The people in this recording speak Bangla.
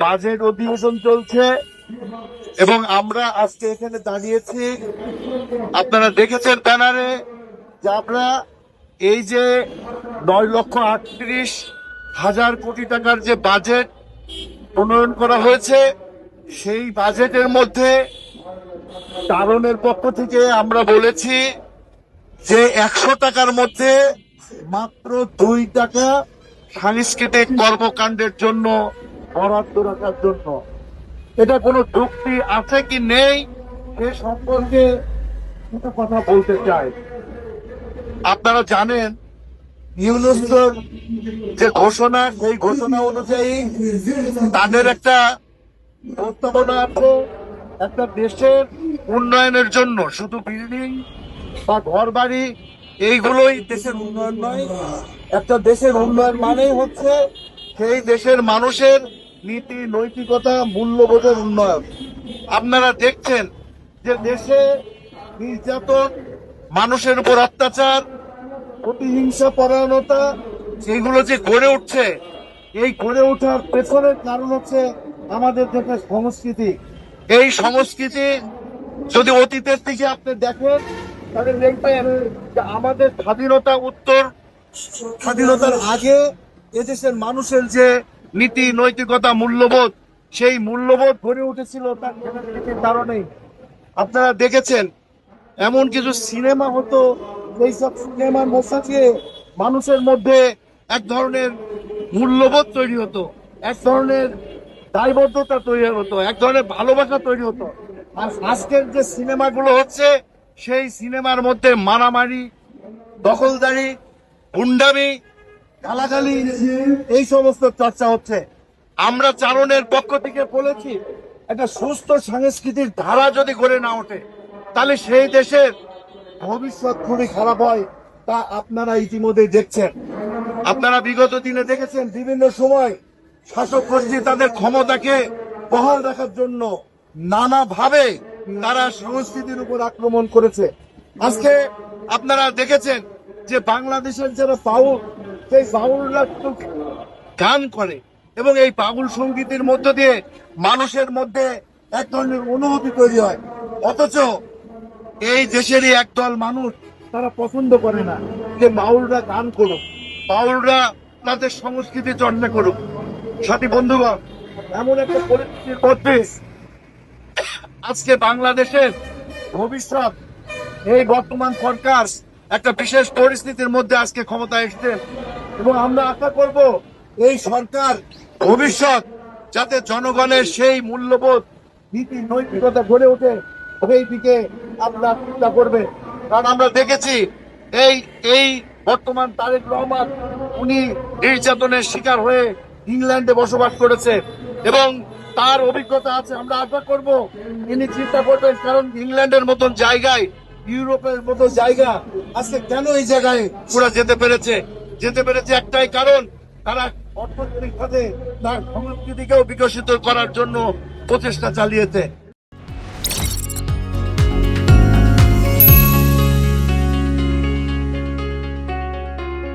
বাজেট অধিবেশন চলছে এবং আমরা আজকে এখানে দাঁড়িয়েছি। আপনারা দেখেছেন ব্যানারে যে আমরা এই যে 9,38,000 কোটি টাকার যে বাজেট প্রণয়ন করা হয়েছে, সেই বাজেটের মধ্যে চারণের পক্ষ থেকে আমরা বলেছি যে 100 টাকার মধ্যে মাত্র 2 টাকা সাংস্কৃতিক কর্মকাণ্ডের জন্য বরাদ্দ রাখার জন্য। এটা কোনো যুক্তি আছে কি নেই সে সম্পর্কে কিছু কথা বলতে চাই। আপনারা জানেন ইউনেস্কোর যে ঘোষণা, সেই ঘোষণা অনুযায়ী তাদের একটা প্রস্তাবনা আছে একটা দেশের উন্নয়নের জন্য। শুধু বিল্ডিং বা ঘর বাড়ি এইগুলোই দেশের উন্নয়ন নয়। একটা দেশের উন্নয়ন মানেই হচ্ছে সেই দেশের মানুষের নীতি নৈতিকতা মূল্যবোধের উন্নয়ন। আপনারা দেখছেন যে দেশে নির্যাতন, মানুষের উপর অত্যাচার, প্রতিহিংসা পরায়ণতা এইগুলো যে গড়ে উঠছে, এই গড়ে ওঠার পেছনের কারণ হচ্ছে আমাদের দেশের সংস্কৃতি। এই সংস্কৃতি যদি অতীতের দিকে আপনি দেখেন তাহলে দেখবেন যে আমাদের স্বাধীনতার আগে এদেশের মানুষের যে নীতি নৈতিকতা মূল্যবোধ, সেই মূল্যবোধ গড়ে উঠেছিল তার সংস্কৃতির কারণেই। আপনারা দেখেছেন এমন কিছু সিনেমা হতো, সেই সব সিনেমার মধ্যে দিয়ে মানুষের মধ্যে এক ধরনের মূল্যবোধ তৈরি হতো, এক ধরনের দায়বদ্ধতা তৈরি হতো, এক ধরনের ভালোবাসা তৈরি হতো। আর আজকের যে সিনেমাগুলো হচ্ছে, সেই সিনেমার মধ্যে মারামারি, দখলদারি, গুন্ডামি, গালাগালি, এই সমস্ত চর্চা হচ্ছে। আমরা চারণের পক্ষ থেকে বলেছি একটা সুস্থ সাংস্কৃতিক ধারা যদি গড়ে না ওঠে তাহলে সেই দেশের ভবিষ্যৎ খুবই খারাপ হয়। তা আপনারা ইতিমধ্যে দেখছেন। আপনারা বিগত দিনে দেখেছেন বিভিন্ন সময় শাসক গোষ্ঠী তাদের ক্ষমতাকে বহাল রাখার জন্য নানাভাবে তারা সংস্কৃতির উপর আক্রমণ করেছে। আজকে আপনারা দেখেছেন যে বাংলাদেশের যারা বাউল, সেই বাউলরা গান করে এবং এই বাউল সঙ্গীতের মধ্য দিয়ে মানুষের মধ্যে এক ধরনের অনুভূতি তৈরি হয়। অথচ এই দেশেরই একদল মানুষ তারা পছন্দ করে না যে বাউলরা গান করুক, বাউলরা তাদের সংস্কৃতি চর্চা করুক। সাথী বন্ধুগণ, এমন একটা পরিস্থিতির মধ্যে আজকে বাংলাদেশের ভবিষ্যৎ, এই বর্তমান সরকার একটা বিশেষ পরিস্থিতির মধ্যে আজকে ক্ষমতায় এসেছেন এবং আমরা আশা করব এই সরকার ভবিষ্যৎ যাতে জনগণের সেই মূল্যবোধ নীতি নৈতিকতা গড়ে ওঠে সেই দিকে আমরা চিন্তা করবে। কারণ আমরা দেখেছি এই এই বর্তমান তারেক রহমান উনি নির্যাতনের শিকার হয়ে ইংল্যান্ডে বসবাস করেছে এবং তার অভিজ্ঞতা আছে। আমরা আশা করব তিনি চিন্তা করবেন, কারণ ইংল্যান্ডের মতন জায়গায়, ইউরোপের মতো জায়গা আজকে কেন এই জায়গায় পুরা যেতে পেরেছে একটাই কারণ, তারা অর্থনৈতিক ভাবে তার সংস্কৃতিকেও বিকশিত করার জন্য প্রচেষ্টা চালিয়েছে।